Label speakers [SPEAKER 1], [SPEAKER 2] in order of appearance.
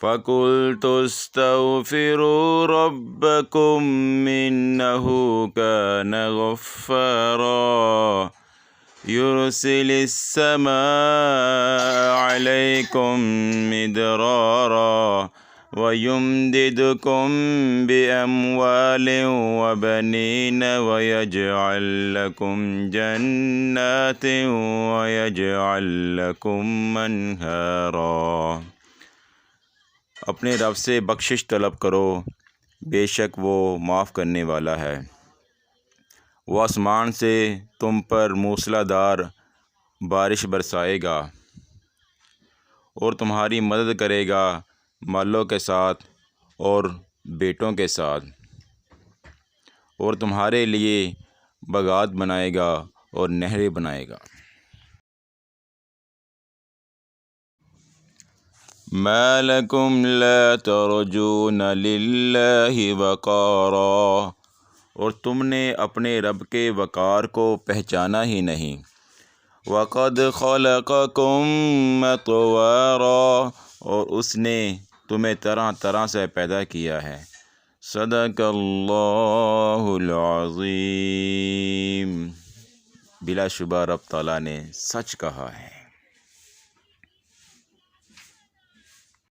[SPEAKER 1] فَقُلْتُ اسْتَغْفِرُوا رَبَّكُمْ إِنَّهُ كَانَ غَفَّارًا يُرْسِلِ السَّمَاءَ عَلَيْكُمْ مِدْرَارًا وَيُمْدِدْكُمْ بِأَمْوَالٍ وَبَنِينَ وَيَجْعَلْ لَكُمْ جَنَّاتٍ وَيَجْعَلْ لَكُمْ أَنْهَارًا۔ اپنے رب سے بخشش طلب کرو، بے شک وہ معاف کرنے والا ہے۔ وہ آسمان سے تم پر موسلا دھار بارش برسائے گا اور تمہاری مدد کرے گا مالوں کے ساتھ اور بیٹوں کے ساتھ، اور تمہارے لیے باغات بنائے گا اور نہریں بنائے گا۔ مَا لَكُمْ لَا تَرْجُونَ لِلَّهِ وَقَارًا، اور تم نے اپنے رب کے وقار کو پہچانا ہی نہیں۔ وَقَدْ خَلَقَكُمْ أَطْوَارًا، اور اس نے تمہیں طرح طرح سے پیدا کیا ہے۔ صدق اللہ العظیم۔ بلا شبہ رب تعالیٰ نے سچ کہا ہے۔